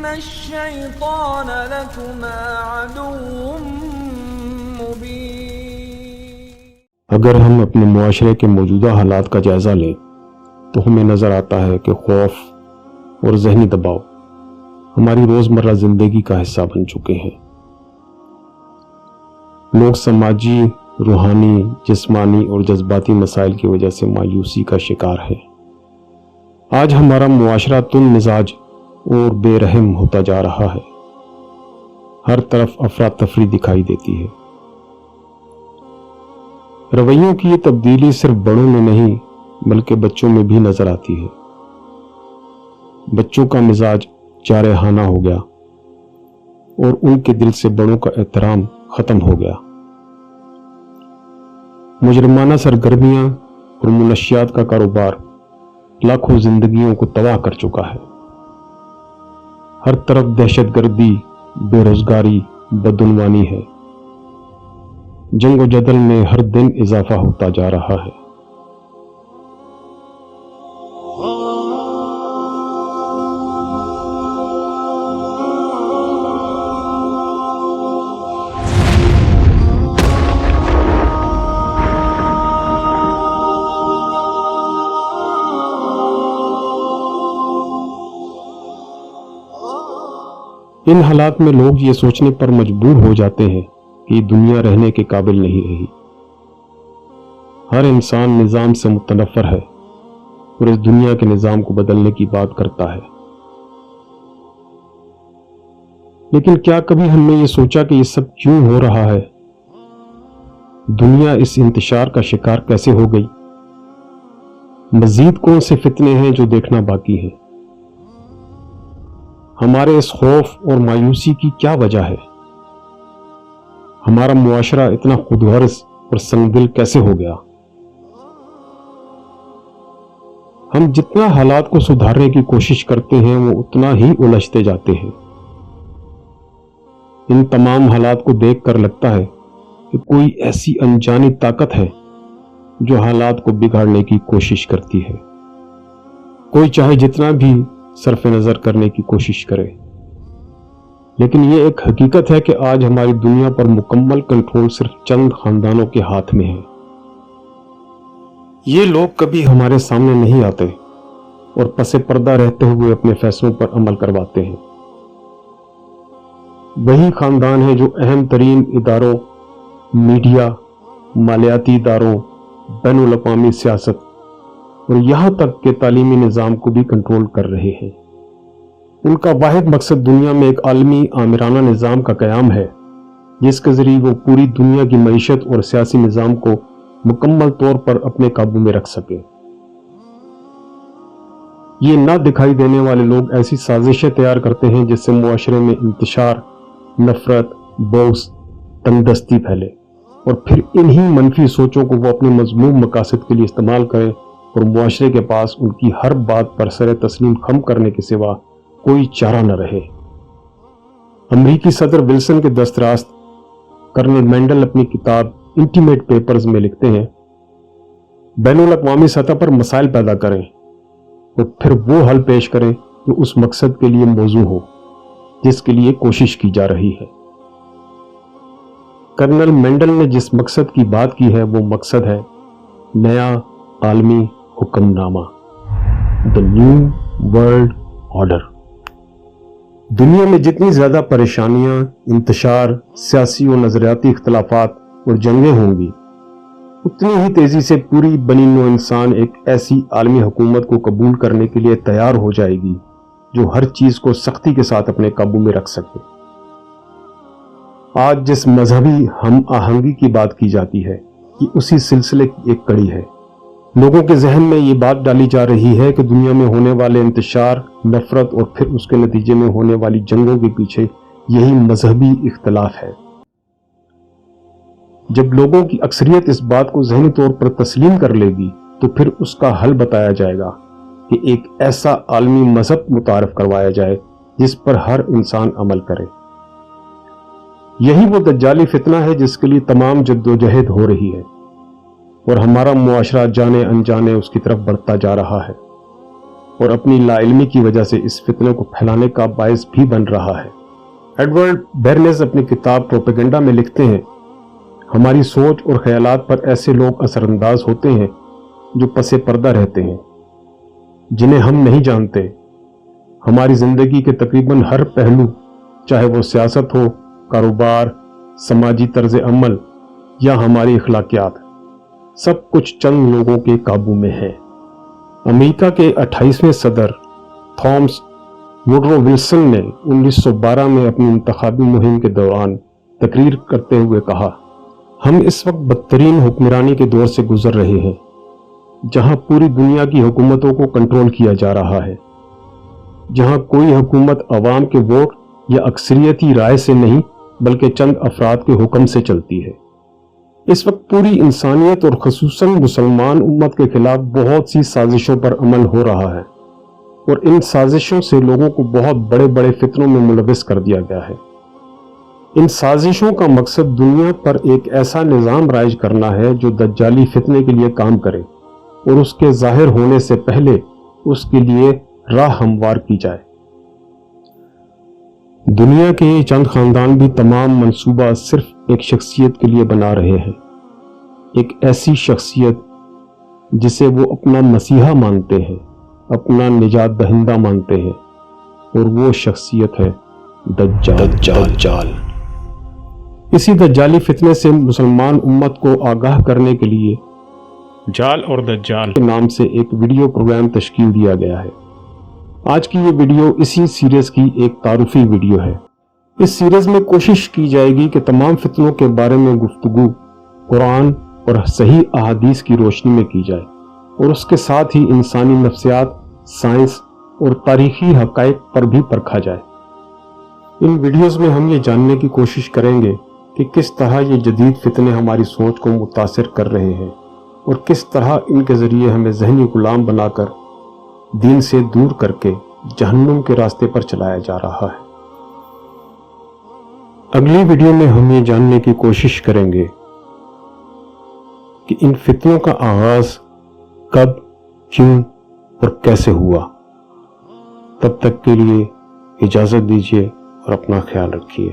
الشیطان لکما عدو مبین۔ اگر ہم اپنے معاشرے کے موجودہ حالات کا جائزہ لیں تو ہمیں نظر آتا ہے کہ خوف اور ذہنی دباؤ ہماری روزمرہ زندگی کا حصہ بن چکے ہیں۔ لوگ سماجی، روحانی، جسمانی اور جذباتی مسائل کی وجہ سے مایوسی کا شکار ہیں۔ آج ہمارا معاشرہ تند مزاج اور بے رحم ہوتا جا رہا ہے۔ ہر طرف افراتفری دکھائی دیتی ہے۔ رویوں کی یہ تبدیلی صرف بڑوں میں نہیں بلکہ بچوں میں بھی نظر آتی ہے۔ بچوں کا مزاج جارحانہ ہو گیا اور ان کے دل سے بڑوں کا احترام ختم ہو گیا۔ مجرمانہ سرگرمیاں اور منشیات کا کاروبار لاکھوں زندگیوں کو تباہ کر چکا ہے۔ ہر طرف دہشت گردی، بے روزگاری، بدعنوانی ہے۔ جنگ و جدل میں ہر دن اضافہ ہوتا جا رہا ہے۔ ان حالات میں لوگ یہ سوچنے پر مجبور ہو جاتے ہیں کہ یہ دنیا رہنے کے قابل نہیں رہی۔ ہر انسان نظام سے متنفر ہے اور اس دنیا کے نظام کو بدلنے کی بات کرتا ہے۔ لیکن کیا کبھی ہم نے یہ سوچا کہ یہ سب کیوں ہو رہا ہے؟ دنیا اس انتشار کا شکار کیسے ہو گئی؟ مزید کون سے فتنے ہیں جو دیکھنا باقی ہے؟ ہمارے اس خوف اور مایوسی کی کیا وجہ ہے؟ ہمارا معاشرہ اتنا خود غرض اور سنگ دل کیسے ہو گیا؟ ہم جتنا حالات کو سدھارنے کی کوشش کرتے ہیں وہ اتنا ہی الجھتے جاتے ہیں۔ ان تمام حالات کو دیکھ کر لگتا ہے کہ کوئی ایسی انجانی طاقت ہے جو حالات کو بگاڑنے کی کوشش کرتی ہے، کوئی چاہے جتنا بھی صرف نظر کرنے کی کوشش کرے۔ لیکن یہ ایک حقیقت ہے کہ آج ہماری دنیا پر مکمل کنٹرول صرف چند خاندانوں کے ہاتھ میں ہے۔ یہ لوگ کبھی ہمارے سامنے نہیں آتے اور پس پردہ رہتے ہوئے اپنے فیصلوں پر عمل کرواتے ہیں۔ وہی خاندان ہیں جو اہم ترین اداروں، میڈیا، مالیاتی اداروں، بین الاقوامی سیاست اور یہاں تک کہ تعلیمی نظام کو بھی کنٹرول کر رہے ہیں۔ ان کا واحد مقصد دنیا میں ایک عالمی آمرانہ نظام کا قیام ہے جس کے ذریعے وہ پوری دنیا کی معیشت اور سیاسی نظام کو مکمل طور پر اپنے قابو میں رکھ سکے۔ یہ نہ دکھائی دینے والے لوگ ایسی سازشیں تیار کرتے ہیں جس سے معاشرے میں انتشار، نفرت، بغض، تنگ دستی پھیلے اور پھر انہی منفی سوچوں کو وہ اپنے مذموم مقاصد کے لیے استعمال کریں اور معاشرے کے پاس ان کی ہر بات پر سر تسلیم خم کرنے کے سوا کوئی چارہ نہ رہے۔ امریکی صدر ولسن کے دست راست کرنل مینڈل اپنی کتاب انٹیمیٹ پیپرز میں لکھتے ہیں، بین الاقوامی سطح پر مسائل پیدا کریں اور پھر وہ حل پیش کریں جو اس مقصد کے لیے موزوں ہو جس کے لیے کوشش کی جا رہی ہے۔ کرنل مینڈل نے جس مقصد کی بات کی ہے وہ مقصد ہے نیا عالمی حکم نامہ، The New World Order۔ دنیا میں جتنی زیادہ پریشانیاں، انتشار، سیاسی و نظریاتی اختلافات اور جنگیں ہوں گی، اتنی ہی تیزی سے پوری بنی نوع انسان ایک ایسی عالمی حکومت کو قبول کرنے کے لیے تیار ہو جائے گی جو ہر چیز کو سختی کے ساتھ اپنے قابو میں رکھ سکے۔ آج جس مذہبی ہم آہنگی کی بات کی جاتی ہے یہ اسی سلسلے کی ایک کڑی ہے۔ لوگوں کے ذہن میں یہ بات ڈالی جا رہی ہے کہ دنیا میں ہونے والے انتشار، نفرت اور پھر اس کے نتیجے میں ہونے والی جنگوں کے پیچھے یہی مذہبی اختلاف ہے۔ جب لوگوں کی اکثریت اس بات کو ذہنی طور پر تسلیم کر لے گی تو پھر اس کا حل بتایا جائے گا کہ ایک ایسا عالمی مذہب متعارف کروایا جائے جس پر ہر انسان عمل کرے۔ یہی وہ دجالی فتنہ ہے جس کے لیے تمام جدوجہد ہو رہی ہے اور ہمارا معاشرہ جانے انجانے اس کی طرف بڑھتا جا رہا ہے۔ اور اپنی لا علمی کی وجہ سے اس فتنے کو پھیلانے کا باعث بھی بن رہا ہے۔ ایڈورڈ بیرنز اپنی کتاب پروپیگنڈا میں لکھتے ہیں، ہماری سوچ اور خیالات پر ایسے لوگ اثر انداز ہوتے ہیں جو پس پردہ رہتے ہیں، جنہیں ہم نہیں جانتے۔ ہماری زندگی کے تقریباً ہر پہلو، چاہے وہ سیاست ہو، کاروبار، سماجی طرز عمل یا ہماری اخلاقیات، سب کچھ چند لوگوں کے قابو میں ہے۔ امریکہ کے 28ویں صدر تھامس ووڈرو ولسن نے 1912 میں اپنی انتخابی مہم کے دوران تقریر کرتے ہوئے کہا، ہم اس وقت بدترین حکمرانی کے دور سے گزر رہے ہیں، جہاں پوری دنیا کی حکومتوں کو کنٹرول کیا جا رہا ہے، جہاں کوئی حکومت عوام کے ووٹ یا اکثریتی رائے سے نہیں بلکہ چند افراد کے حکم سے چلتی ہے۔ اس وقت پوری انسانیت اور خصوصاً مسلمان امت کے خلاف بہت سی سازشوں پر عمل ہو رہا ہے، اور ان سازشوں سے لوگوں کو بہت بڑے بڑے فتنوں میں ملوث کر دیا گیا ہے۔ ان سازشوں کا مقصد دنیا پر ایک ایسا نظام رائج کرنا ہے جو دجالی فتنے کے لیے کام کرے اور اس کے ظاہر ہونے سے پہلے اس کے لیے راہ ہموار کی جائے۔ دنیا کے چند خاندان بھی تمام منصوبہ صرف ایک شخصیت کے لیے بنا رہے ہیں، ایک ایسی شخصیت جسے وہ اپنا مسیحا مانتے ہیں، اپنا نجات دہندہ مانتے ہیں، اور وہ شخصیت ہے دجال۔ اسی دجالی فتنے سے مسلمان امت کو آگاہ کرنے کے لیے جال اور دجال کے نام سے ایک ویڈیو پروگرام تشکیل دیا گیا ہے۔ آج کی یہ ویڈیو اسی سیریز کی ایک تعارفی ویڈیو ہے۔ اس سیریز میں کوشش کی جائے گی کہ تمام فتنوں کے بارے میں گفتگو قرآن اور صحیح احادیث کی روشنی میں کی جائے، اور اس کے ساتھ ہی انسانی نفسیات، سائنس اور تاریخی حقائق پر بھی پرکھا جائے۔ ان ویڈیوز میں ہم یہ جاننے کی کوشش کریں گے کہ کس طرح یہ جدید فتنے ہماری سوچ کو متاثر کر رہے ہیں، اور کس طرح ان کے ذریعے ہمیں ذہنی غلام بنا کر دین سے دور کر کے جہنم کے راستے پر چلایا جا رہا ہے۔ اگلی ویڈیو میں ہم یہ جاننے کی کوشش کریں گے کہ ان فتنوں کا آغاز کب، کیوں اور کیسے ہوا۔ تب تک کے لیے اجازت دیجیے اور اپنا خیال رکھیے۔